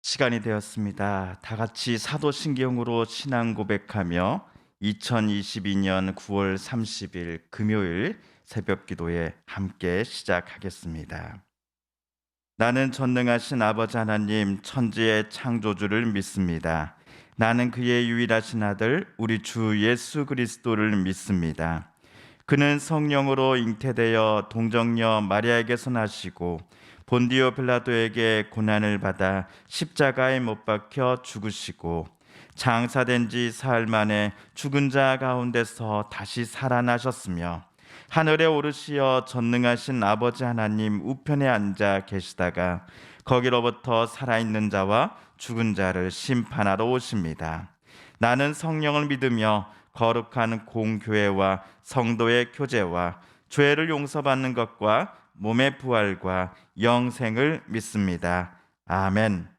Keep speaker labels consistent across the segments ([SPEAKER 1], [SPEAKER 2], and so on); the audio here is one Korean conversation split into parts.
[SPEAKER 1] 시간이 되었습니다. 다 같이 사도신경으로 신앙 고백하며 2022년 9월 30일 금요일 새벽 기도에 함께 시작하겠습니다. 나는 전능하신 아버지 하나님 천지의 창조주를 믿습니다. 나는 그의 유일하신 아들 우리 주 예수 그리스도를 믿습니다. 그는 성령으로 잉태되어 동정녀 마리아에게서 나시고 본디오 빌라도에게 고난을 받아 십자가에 못 박혀 죽으시고 장사된 지 사흘 만에 죽은 자 가운데서 다시 살아나셨으며 하늘에 오르시어 전능하신 아버지 하나님 우편에 앉아 계시다가 거기로부터 살아있는 자와 죽은 자를 심판하러 오십니다. 나는 성령을 믿으며 거룩한 공교회와 성도의 교제와 죄를 용서받는 것과 몸의 부활과 영생을 믿습니다. 아멘.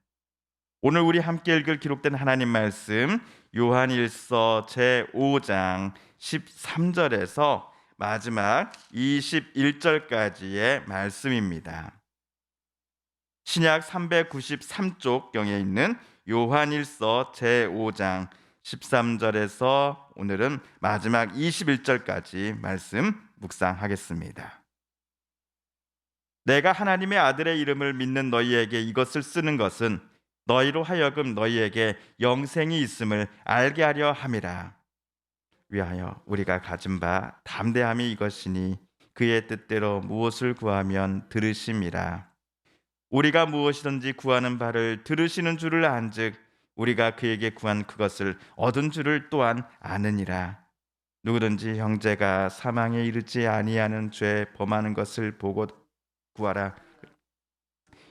[SPEAKER 1] 오늘 우리 함께 읽을 기록된 하나님 말씀 요한일서 제5장 13절에서 마지막 21절까지의 말씀입니다. 신약 393쪽경에 있는 요한일서 제5장 13절에서 오늘은 마지막 21절까지 말씀 묵상하겠습니다. 내가 하나님의 아들의 이름을 믿는 너희에게 이것을 쓰는 것은 너희로 하여금 너희에게 영생이 있음을 알게 하려 함이라. 위하여 우리가 가진 바 담대함이 이것이니 그의 뜻대로 무엇을 구하면 들으심이라. 우리가 무엇이든지 구하는 바를 들으시는 줄을 안즉 우리가 그에게 구한 그것을 얻은 줄을 또한 아느니라. 누구든지 형제가 사망에 이르지 아니하는 죄 범하는 것을 보고 구하라.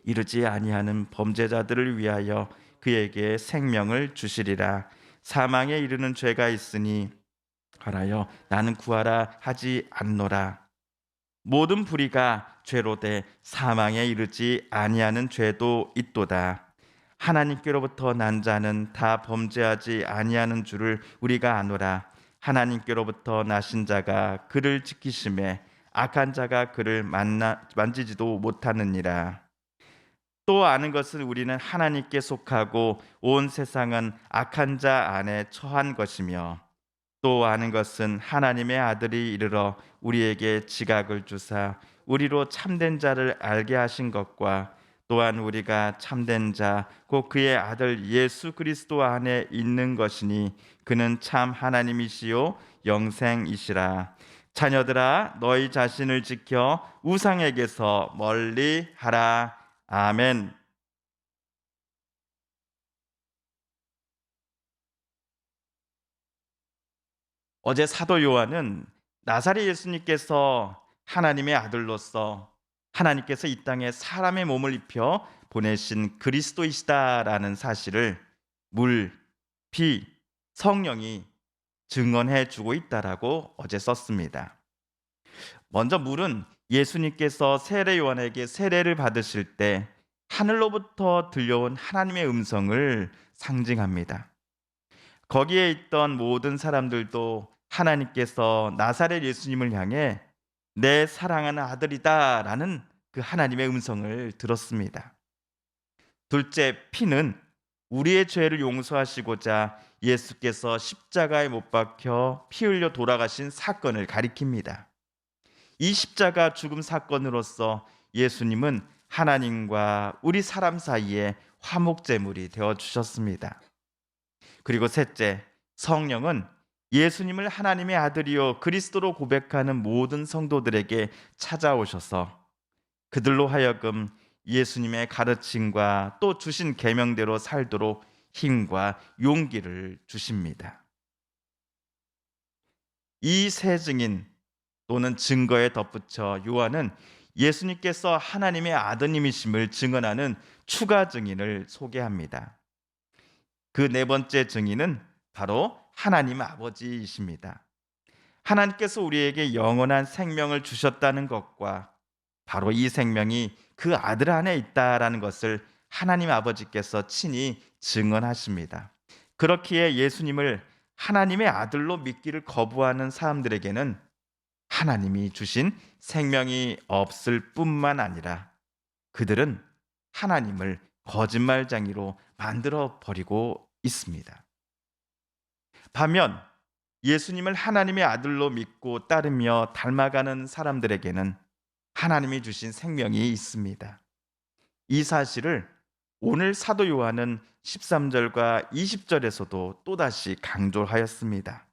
[SPEAKER 1] 이르지 아니하는 범죄자들을 위하여 그에게 생명을 주시리라. 사망에 이르는 죄가 있으니 하라여 나는 구하라 하지 않노라. 모든 불의가 죄로 돼 사망에 이르지 아니하는 죄도 있도다. 하나님께로부터 난 자는 다 범죄하지 아니하는 줄을 우리가 아노라. 하나님께로부터 나신 자가 그를 지키심에 악한 자가 그를 만지지도 못하느니라. 또 아는 것은 우리는 하나님께 속하고 온 세상은 악한 자 안에 처한 것이며 또 아는 것은 하나님의 아들이 이르러 우리에게 지각을 주사 우리로 참된 자를 알게 하신 것과 또한 우리가 참된 자 곧 그의 아들 예수 그리스도 안에 있는 것이니 그는 참 하나님이시요 영생이시라. 자녀들아 너희 자신을 지켜 우상에게서 멀리 하라. 아멘. 어제 사도 요한은 나사렛 예수님께서 하나님의 아들로서 하나님께서 이 땅에 사람의 몸을 입혀 보내신 그리스도이시다라는 사실을 물, 피, 성령이 증언해 주고 있다라고 어제 썼습니다. 먼저 물은 예수님께서 세례 요한에게 세례를 받으실 때 하늘로부터 들려온 하나님의 음성을 상징합니다. 거기에 있던 모든 사람들도 하나님께서 나사렛 예수님을 향해 내 사랑하는 아들이다라는 그 하나님의 음성을 들었습니다. 둘째, 피는 우리의 죄를 용서하시고자 예수께서 십자가에 못 박혀 피 흘려 돌아가신 사건을 가리킵니다. 이 십자가 죽음 사건으로서 예수님은 하나님과 우리 사람 사이에 화목제물이 되어 주셨습니다. 그리고 셋째, 성령은 예수님을 하나님의 아들이요 그리스도로 고백하는 모든 성도들에게 찾아오셔서 그들로 하여금 예수님의 가르침과 또 주신 계명대로 살도록 힘과 용기를 주십니다. 이 세 증인 또는 증거에 덧붙여 요한은 예수님께서 하나님의 아드님이심을 증언하는 추가 증인을 소개합니다. 그 네 번째 증인은 바로 하나님 아버지이십니다. 하나님께서 우리에게 영원한 생명을 주셨다는 것과 바로 이 생명이 그 아들 안에 있다라는 것을 하나님 아버지께서 친히 증언하십니다. 그렇기에 예수님을 하나님의 아들로 믿기를 거부하는 사람들에게는 하나님이 주신 생명이 없을 뿐만 아니라 그들은 하나님을 거짓말쟁이로 만들어 버리고 있습니다. 반면 예수님을 하나님의 아들로 믿고 따르며 닮아가는 사람들에게는 하나님이 주신 생명이 있습니다. 이 사실을 오늘 사도 요한은 13절과 20절에서도 또다시 강조하였습니다.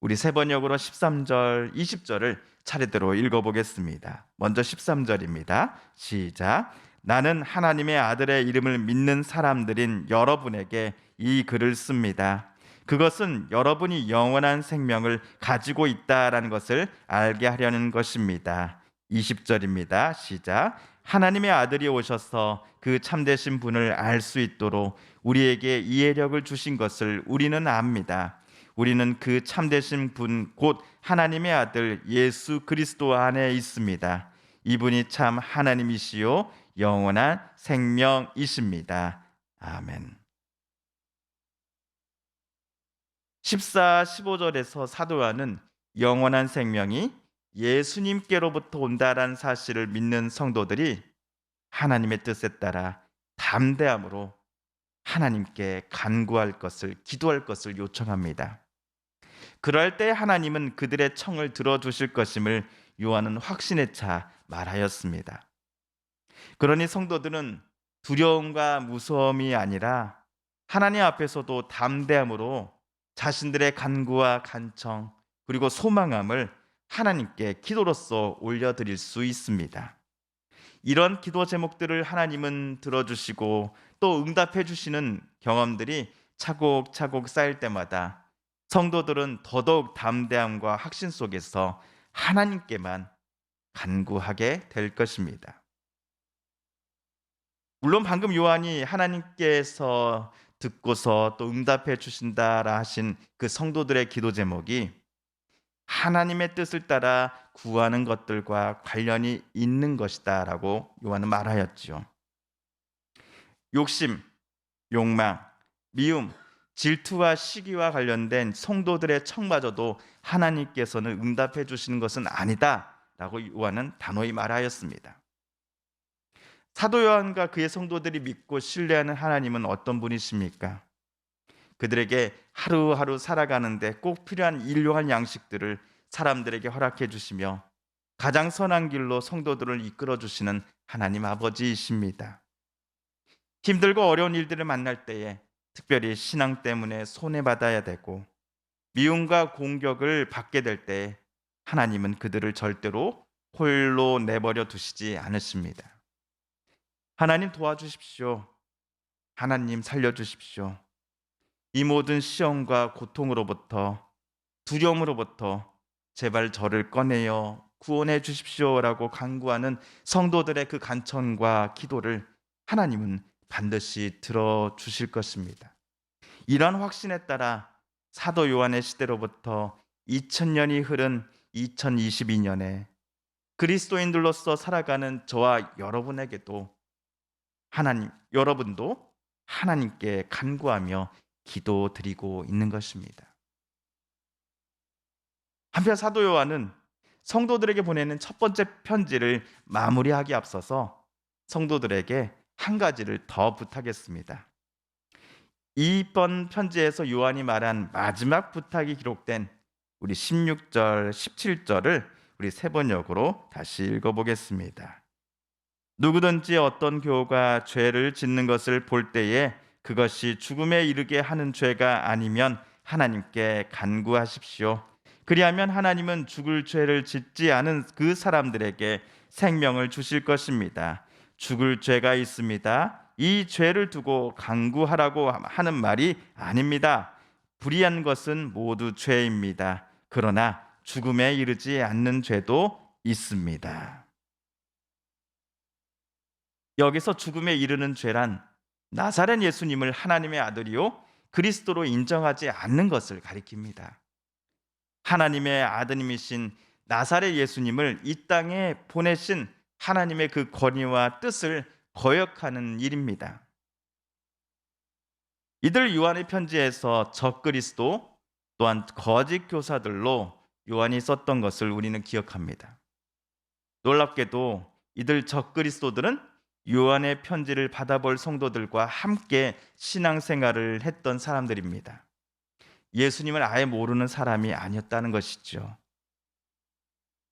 [SPEAKER 1] 우리 세 번역으로 13절, 20절을 차례대로 읽어보겠습니다. 먼저 13절입니다. 시작. 나는 하나님의 아들의 이름을 믿는 사람들인 여러분에게 이 글을 씁니다. 그것은 여러분이 영원한 생명을 가지고 있다라는 것을 알게 하려는 것입니다. 20절입니다. 시작. 하나님의 아들이 오셔서 그 참되신 분을 알 수 있도록 우리에게 이해력을 주신 것을 우리는 압니다. 우리는 그 참되신 분 곧 하나님의 아들 예수 그리스도 안에 있습니다. 이분이 참 하나님이시요 영원한 생명이십니다. 아멘. 14, 15절에서 사도 요한은 영원한 생명이 예수님께로부터 온다라는 사실을 믿는 성도들이 하나님의 뜻에 따라 담대함으로 하나님께 간구할 것을, 기도할 것을 요청합니다. 그럴 때 하나님은 그들의 청을 들어주실 것임을 요한은 확신에 차 말하였습니다. 그러니 성도들은 두려움과 무서움이 아니라 하나님 앞에서도 담대함으로 자신들의 간구와 간청 그리고 소망함을 하나님께 기도로서 올려드릴 수 있습니다. 이런 기도 제목들을 하나님은 들어주시고 또 응답해 주시는 경험들이 차곡차곡 쌓일 때마다 성도들은 더더욱 담대함과 확신 속에서 하나님께만 간구하게 될 것입니다. 물론 방금 요한이 하나님께서 듣고서 또 응답해 주신다라 하신 그 성도들의 기도 제목이 하나님의 뜻을 따라 구하는 것들과 관련이 있는 것이다라고 요한은 말하였지요. 욕심, 욕망, 미움, 질투와 시기와 관련된 성도들의 청마저도 하나님께서는 응답해 주시는 것은 아니다라고 요한은 단호히 말하였습니다. 사도 요한과 그의 성도들이 믿고 신뢰하는 하나님은 어떤 분이십니까? 그들에게 하루하루 살아가는데 꼭 필요한 일용할 양식들을 사람들에게 허락해 주시며 가장 선한 길로 성도들을 이끌어 주시는 하나님 아버지이십니다. 힘들고 어려운 일들을 만날 때에 특별히 신앙 때문에 손해받아야 되고 미움과 공격을 받게 될 때 하나님은 그들을 절대로 홀로 내버려 두시지 않으십니다. 하나님 도와주십시오. 하나님 살려주십시오. 이 모든 시험과 고통으로부터 두려움으로부터 제발 저를 꺼내어 구원해 주십시오라고 간구하는 성도들의 그 간청과 기도를 하나님은 반드시 들어주실 것입니다. 이런 확신에 따라 사도 요한의 시대로부터 2000년이 흐른 2022년에 그리스도인들로서 살아가는 저와 여러분에게도 여러분도 하나님께 간구하며 기도드리고 있는 것입니다. 한편 사도 요한은 성도들에게 보내는 첫 번째 편지를 마무리하기 앞서서 성도들에게 한 가지를 더 부탁했습니다. 이번 편지에서 요한이 말한 마지막 부탁이 기록된 우리 16절, 17절을 우리 세 번역으로 다시 읽어보겠습니다. 누구든지 어떤 교우가 죄를 짓는 것을 볼 때에 그것이 죽음에 이르게 하는 죄가 아니면 하나님께 간구하십시오. 그리하면 하나님은 죽을 죄를 짓지 않은 그 사람들에게 생명을 주실 것입니다. 죽을 죄가 있습니다. 이 죄를 두고 간구하라고 하는 말이 아닙니다. 불의한 것은 모두 죄입니다. 그러나 죽음에 이르지 않는 죄도 있습니다. 여기서 죽음에 이르는 죄란 나사렛 예수님을 하나님의 아들이요 그리스도로 인정하지 않는 것을 가리킵니다. 하나님의 아드님이신 나사렛 예수님을 이 땅에 보내신 하나님의 그 권위와 뜻을 거역하는 일입니다. 이들 요한의 편지에서 적그리스도 또한 거짓 교사들로 요한이 썼던 것을 우리는 기억합니다. 놀랍게도 이들 적그리스도들은 요한의 편지를 받아볼 성도들과 함께 신앙생활을 했던 사람들입니다. 예수님을 아예 모르는 사람이 아니었다는 것이죠.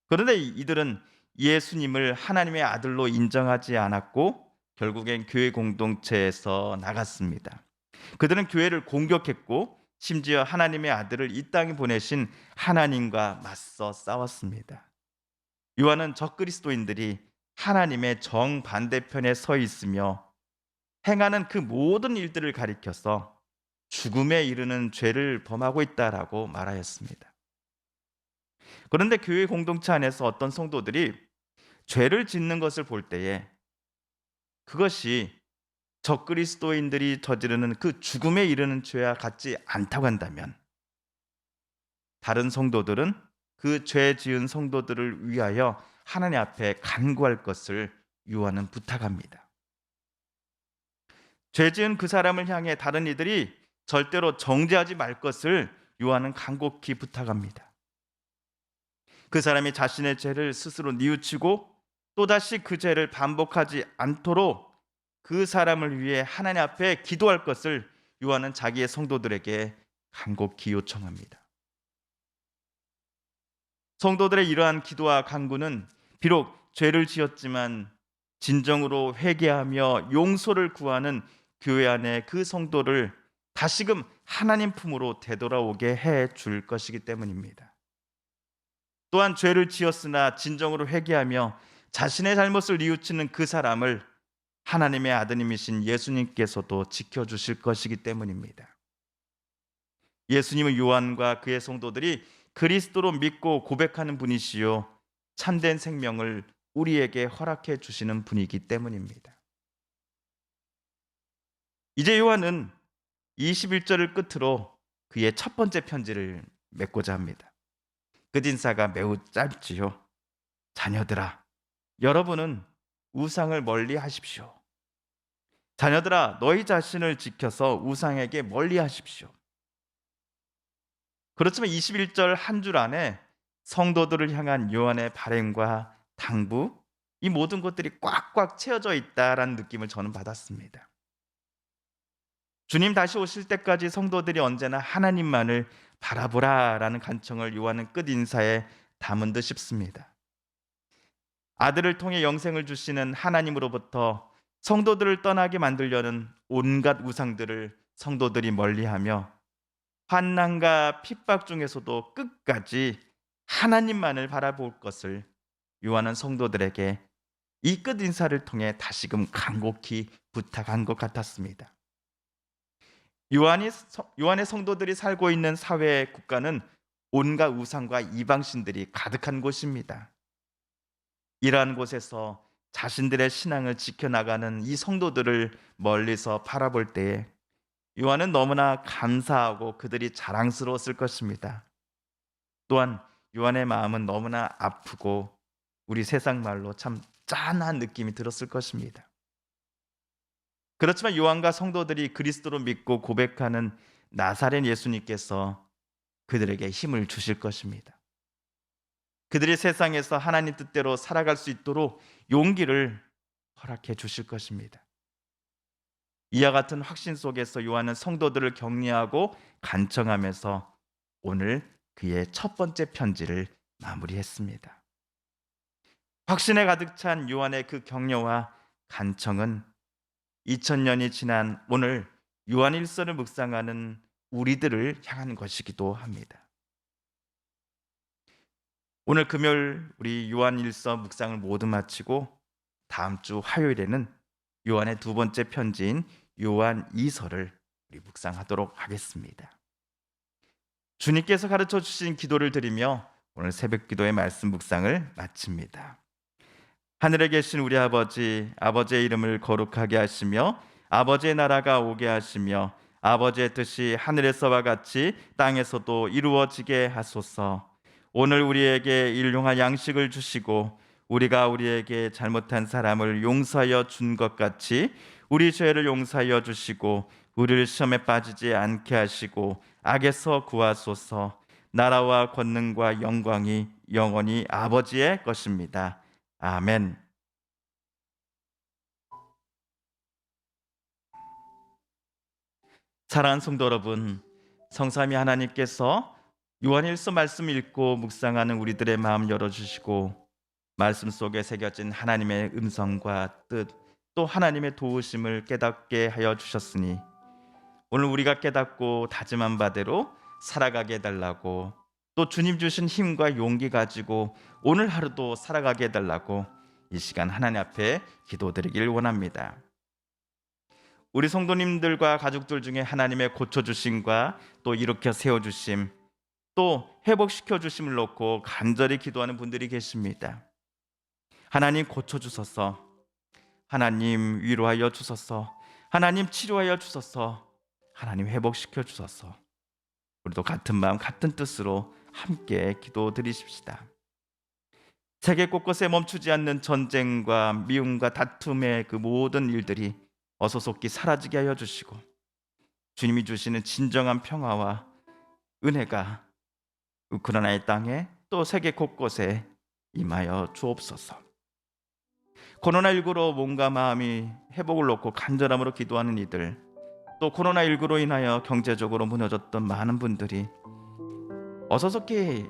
[SPEAKER 1] 그런데 이들은 예수님을 하나님의 아들로 인정하지 않았고 결국엔 교회 공동체에서 나갔습니다. 그들은 교회를 공격했고 심지어 하나님의 아들을 이 땅에 보내신 하나님과 맞서 싸웠습니다. 요한은 적그리스도인들이 하나님의 정반대편에 서 있으며 행하는 그 모든 일들을 가리켜서 죽음에 이르는 죄를 범하고 있다라고 말하였습니다. 그런데 교회 공동체 안에서 어떤 성도들이 죄를 짓는 것을 볼 때에 그것이 적그리스도인들이 저지르는 그 죽음에 이르는 죄와 같지 않다고 한다면 다른 성도들은 그 죄 지은 성도들을 위하여 하나님 앞에 간구할 것을 요한은 부탁합니다. 죄 지은 그 사람을 향해 다른 이들이 절대로 정죄하지 말 것을 요한은 간곡히 부탁합니다. 그 사람이 자신의 죄를 스스로 뉘우치고 또다시 그 죄를 반복하지 않도록 그 사람을 위해 하나님 앞에 기도할 것을 요한은 자기의 성도들에게 간곡히 요청합니다. 성도들의 이러한 기도와 간구는 비록 죄를 지었지만 진정으로 회개하며 용서를 구하는 교회 안에 그 성도를 다시금 하나님 품으로 되돌아오게 해 줄 것이기 때문입니다. 또한 죄를 지었으나 진정으로 회개하며 자신의 잘못을 뉘우치는 그 사람을 하나님의 아드님이신 예수님께서도 지켜주실 것이기 때문입니다. 예수님은 요한과 그의 성도들이 그리스도로 믿고 고백하는 분이시요 참된 생명을 우리에게 허락해 주시는 분이기 때문입니다. 이제 요한은 21절을 끝으로 그의 첫 번째 편지를 맺고자 합니다. 끝인사가 매우 짧지요. 자녀들아, 여러분은 우상을 멀리 하십시오. 자녀들아, 너희 자신을 지켜서 우상에게 멀리 하십시오. 그렇지만 21절 한 줄 안에 성도들을 향한 요한의 바램과 당부, 이 모든 것들이 꽉꽉 채워져 있다라는 느낌을 저는 받았습니다. 주님 다시 오실 때까지 성도들이 언제나 하나님만을 바라보라라는 간청을 요한은 끝 인사에 담은 듯 싶습니다. 아들을 통해 영생을 주시는 하나님으로부터 성도들을 떠나게 만들려는 온갖 우상들을 성도들이 멀리하며 환난과 핍박 중에서도 끝까지 하나님만을 바라볼 것을 요한은 성도들에게 이 끝 인사를 통해 다시금 간곡히 부탁한 것 같았습니다. 요한의 성도들이 살고 있는 사회 국가는 온갖 우상과 이방신들이 가득한 곳입니다. 이러한 곳에서 자신들의 신앙을 지켜나가는 이 성도들을 멀리서 바라볼 때에 요한은 너무나 감사하고 그들이 자랑스러웠을 것입니다. 또한 요한의 마음은 너무나 아프고 우리 세상 말로 참 짠한 느낌이 들었을 것입니다. 그렇지만 요한과 성도들이 그리스도로 믿고 고백하는 나사렛 예수님께서 그들에게 힘을 주실 것입니다. 그들이 세상에서 하나님 뜻대로 살아갈 수 있도록 용기를 허락해 주실 것입니다. 이와 같은 확신 속에서 요한은 성도들을 격려하고 간청하면서 오늘 그의 첫 번째 편지를 마무리했습니다. 확신에 가득 찬 요한의 그 격려와 간청은 2000년이 지난 오늘 요한일서를 묵상하는 우리들을 향한 것이기도 합니다. 오늘 금요일 우리 요한일서 묵상을 모두 마치고 다음 주 화요일에는 요한의 두 번째 편지인 요한 2서를 우리 묵상하도록 하겠습니다. 주님께서 가르쳐 주신 기도를 드리며 오늘 새벽 기도의 말씀 묵상을 마칩니다. 하늘에 계신 우리 아버지, 아버지의 이름을 거룩하게 하시며 아버지의 나라가 오게 하시며 아버지의 뜻이 하늘에서와 같이 땅에서도 이루어지게 하소서. 오늘 우리에게 일용할 양식을 주시고 우리가 우리에게 잘못한 사람을 용서하여 준 것 같이 우리 죄를 용서하여 주시고 우리를 시험에 빠지지 않게 하시고 악에서 구하소서. 나라와 권능과 영광이 영원히 아버지의 것입니다. 아멘. 사랑하는 성도 여러분, 성삼위 하나님께서 요한일서 말씀 읽고 묵상하는 우리들의 마음 열어주시고 말씀 속에 새겨진 하나님의 음성과 뜻, 또 하나님의 도우심을 깨닫게 하여 주셨으니 오늘 우리가 깨닫고 다짐한 바대로 살아가게 해달라고, 또 주님 주신 힘과 용기 가지고 오늘 하루도 살아가게 해달라고 이 시간 하나님 앞에 기도드리길 원합니다. 우리 성도님들과 가족들 중에 하나님의 고쳐주심과 또 일으켜 세워주심, 또 회복시켜 주심을 놓고 간절히 기도하는 분들이 계십니다. 하나님 고쳐주소서, 하나님 위로하여 주소서, 하나님 치료하여 주소서, 하나님 회복시켜 주소서. 우리도 같은 마음 같은 뜻으로 함께 기도드리십시다. 세계 곳곳에 멈추지 않는 전쟁과 미움과 다툼의 그 모든 일들이 어서 속히 사라지게 하여 주시고 주님이 주시는 진정한 평화와 은혜가 우크라이나의 땅에 또 세계 곳곳에 임하여 주옵소서. 코로나19로 몸과 마음이 회복을 놓고 간절함으로 기도하는 이들, 또 코로나19로 인하여 경제적으로 무너졌던 많은 분들이 어서 속히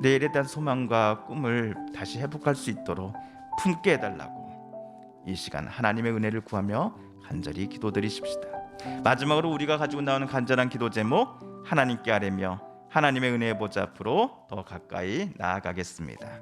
[SPEAKER 1] 내일에 대한 소망과 꿈을 다시 회복할 수 있도록 품게 해달라고 이 시간 하나님의 은혜를 구하며 간절히 기도드리십시다. 마지막으로 우리가 가지고 나오는 간절한 기도 제목, 하나님께 아뢰며 하나님의 은혜의 보좌 앞으로 더 가까이 나아가겠습니다.